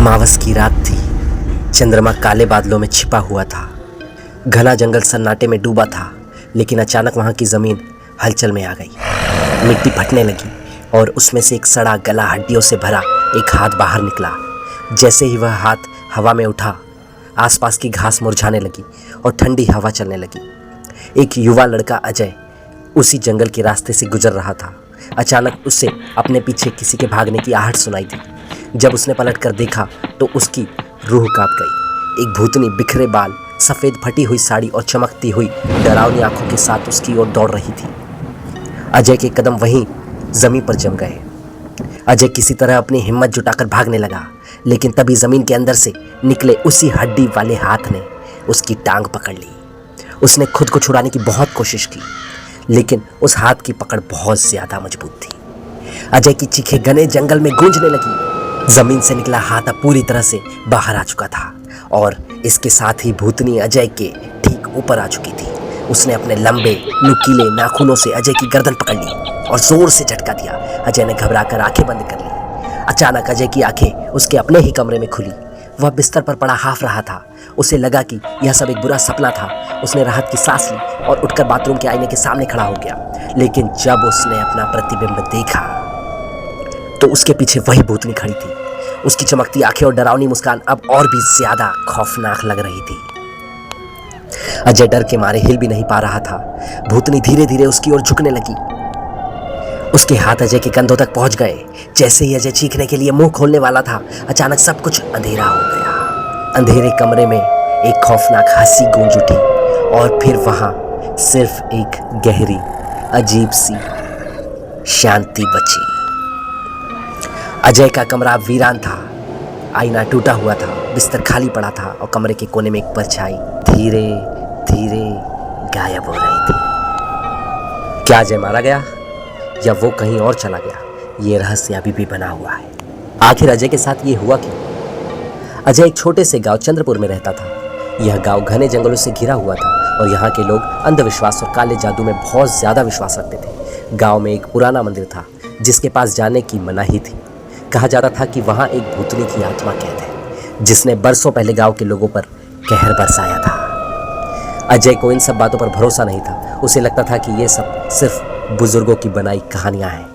अमावस की रात थी। चंद्रमा काले बादलों में छिपा हुआ था। घना जंगल सन्नाटे में डूबा था, लेकिन अचानक वहां की जमीन हलचल में आ गई। मिट्टी फटने लगी और उसमें से एक सड़ा गला हड्डियों से भरा एक हाथ बाहर निकला। जैसे ही वह हाथ हवा में उठा, आसपास की घास मुरझाने लगी और ठंडी हवा चलने लगी। एक युवा लड़का अजय उसी जंगल के रास्ते से गुजर रहा था। अचानक उसे अपने पीछे किसी के भागने की आहट सुनाई दी। जब उसने पलटकर देखा तो उसकी रूह कांप गई। एक भूतनी बिखरे बाल, सफ़ेद फटी हुई साड़ी और चमकती हुई डरावनी आंखों के साथ उसकी ओर दौड़ रही थी। अजय के कदम वहीं जमीन पर जम गए। अजय किसी तरह अपनी हिम्मत जुटाकर भागने लगा, लेकिन तभी जमीन के अंदर से निकले उसी हड्डी वाले हाथ ने उसकी टांग पकड़ ली। उसने खुद को छुड़ाने की बहुत कोशिश की, लेकिन उस हाथ की पकड़ बहुत ज्यादा मजबूत थी। अजय की चीखें घने जंगल में गूंजने लगी। जमीन से निकला हाथ अब पूरी तरह से बाहर आ चुका था और इसके साथ ही भूतनी अजय के ठीक ऊपर आ चुकी थी। उसने अपने लंबे नुकीले नाखूनों से अजय की गर्दन पकड़ ली और जोर से झटका दिया। अजय ने घबराकर आंखें बंद कर ली। अचानक अजय की आंखें उसके अपने ही कमरे में खुली। वह बिस्तर पर पड़ा हाफ रहा था। उसे लगा कि यह सब एक बुरा सपना था। उसने राहत की सांस ली और उठकर बाथरूम के आईने के सामने खड़ा हो गया। लेकिन जब उसने अपना प्रतिबिंब देखा तो उसके पीछे वही भूतनी खड़ी थी। उसकी चमकती आंखें और डरावनी मुस्कान अब और भी ज्यादा खौफनाक लग रही थी। अजय डर के मारे हिल भी नहीं पा रहा था। भूतनी धीरे धीरे उसकी ओर झुकने लगी। उसके हाथ अजय के कंधों तक पहुंच गए। जैसे ही अजय चीखने के लिए मुंह खोलने वाला था, अचानक सब कुछ अंधेरा हो गया। अंधेरे कमरे में एक खौफनाक हंसी गूंज उठी और फिर वहां सिर्फ एक गहरी अजीब सी शांति बची। अजय का कमरा वीरान था। आईना टूटा हुआ था, बिस्तर खाली पड़ा था और कमरे के कोने में एक परछाई धीरे धीरे गायब हो रही थी। क्या अजय मारा गया या वो कहीं और चला गया? ये रहस्य अभी भी बना हुआ है। आखिर अजय के साथ ये हुआ क्यों? अजय एक छोटे से गांव चंद्रपुर में रहता था। यह गांव घने जंगलों से घिरा हुआ था और यहाँ के लोग अंधविश्वास और काले जादू में बहुत ज्यादा विश्वास रखते थे। गांव में एक पुराना मंदिर था जिसके पास जाने की मनाही थी। कहा जाता था कि वहां एक भूतनी की आत्मा कैद है, जिसने बरसों पहले गांव के लोगों पर कहर बरसाया था। अजय को इन सब बातों पर भरोसा नहीं था। उसे लगता था कि ये सब सिर्फ बुजुर्गों की बनाई कहानियां हैं।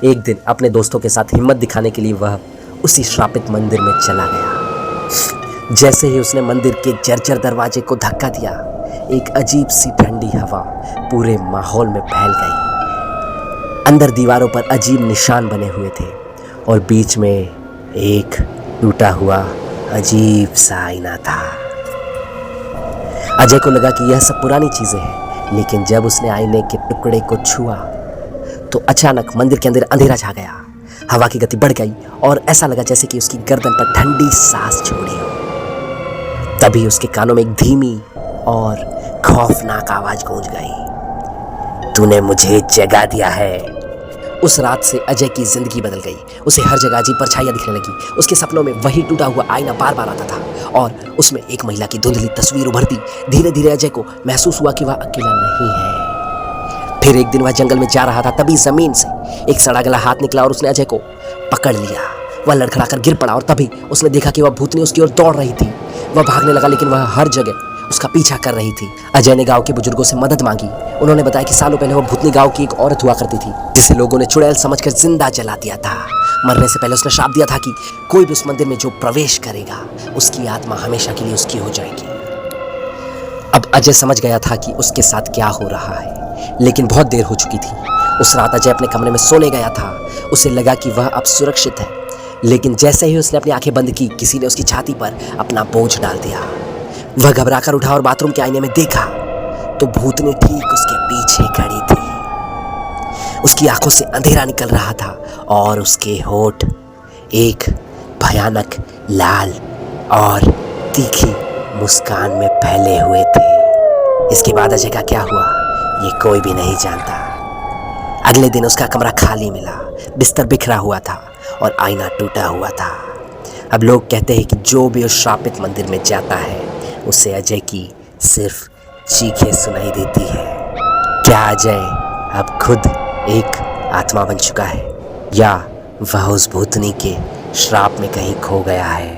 एक दिन अपने दोस्तों के साथ हिम्मत दिखाने के लिए वह उसी श्रापित मंदिर में चला गया। जैसे ही उसने मंदिर के जर्जर दरवाजे को धक्का दिया, एक अजीब सी ठंडी हवा पूरे माहौल में फैल गई। अंदर दीवारों पर अजीब निशान बने हुए थे और बीच में एक टूटा हुआ अजीब सा आईना था। अजय को लगा कि यह सब पुरानी चीजें हैं, लेकिन जब उसने आईने के टुकड़े को छुआ तो अचानक मंदिर के अंदर अंधेरा छा गया। हवा की गति बढ़ गई और ऐसा लगा जैसे कि उसकी गर्दन पर ठंडी सांस छोड़ी हो। तभी उसके कानों में एक धीमी और खौफनाक आवाज गूंज गई, तूने मुझे जगा दिया है। उस रात से अजय की जिंदगी बदल गई। उसे हर जगह अजीब परछाइयां दिखने लगी। उसके सपनों में वही टूटा हुआ आईना बार बार आता था और उसमें एक महिला की धुंधली तस्वीर उभरती। धीरे धीरे अजय को महसूस हुआ कि वह अकेला नहीं है। फिर एक दिन वह जंगल में जा रहा था, तभी जमीन से एक सड़ा गला हाथ निकला और उसने अजय को पकड़ लिया। वह लड़खड़ाकर गिर पड़ा और तभी उसने देखा कि वह भूतनी उसकी ओर दौड़ रही थी। वह भागने लगा, लेकिन वह हर जगह उसका पीछा कर रही थी। अजय ने गांव के बुजुर्गों से मदद मांगी। उन्होंने बताया कि सालों पहले वह भूतनी गांव की एक औरत हुआ करती थी, जिसे लोगों ने चुड़ैल समझकर जिंदा जला दिया था। मरने से पहले उसने श्राप दिया था कि कोई भी उस मंदिर में जो प्रवेश करेगा, उसकी आत्मा हमेशा के लिए उसकी हो जाएगी। अब अजय समझ गया था कि उसके साथ क्या हो रहा है, लेकिन बहुत देर हो चुकी थी। उस रात अजय अपने कमरे में सोने गया था। उसे लगा कि वह अब सुरक्षित है, लेकिन जैसे ही उसने अपनी आंखें बंद की, किसी ने उसकी छाती पर अपना बोझ डाल दिया। वह घबराकर उठा और बाथरूम के आईने में देखा तो भूतनी ठीक उसके पीछे खड़ी थी। उसकी आंखों से अंधेरा निकल रहा था और उसके होठ एक भयानक लाल और तीखी मुस्कान में फैले हुए थे। इसके बाद अजय का क्या हुआ, ये कोई भी नहीं जानता। अगले दिन उसका कमरा खाली मिला, बिस्तर बिखरा हुआ था और आईना टूटा हुआ था। अब लोग कहते हैं कि जो भी उस श्रापित मंदिर में जाता है, उसे अजय की सिर्फ चीखें सुनाई देती है। क्या अजय अब खुद एक आत्मा बन चुका है या वह उस भूतनी के श्राप में कहीं खो गया है?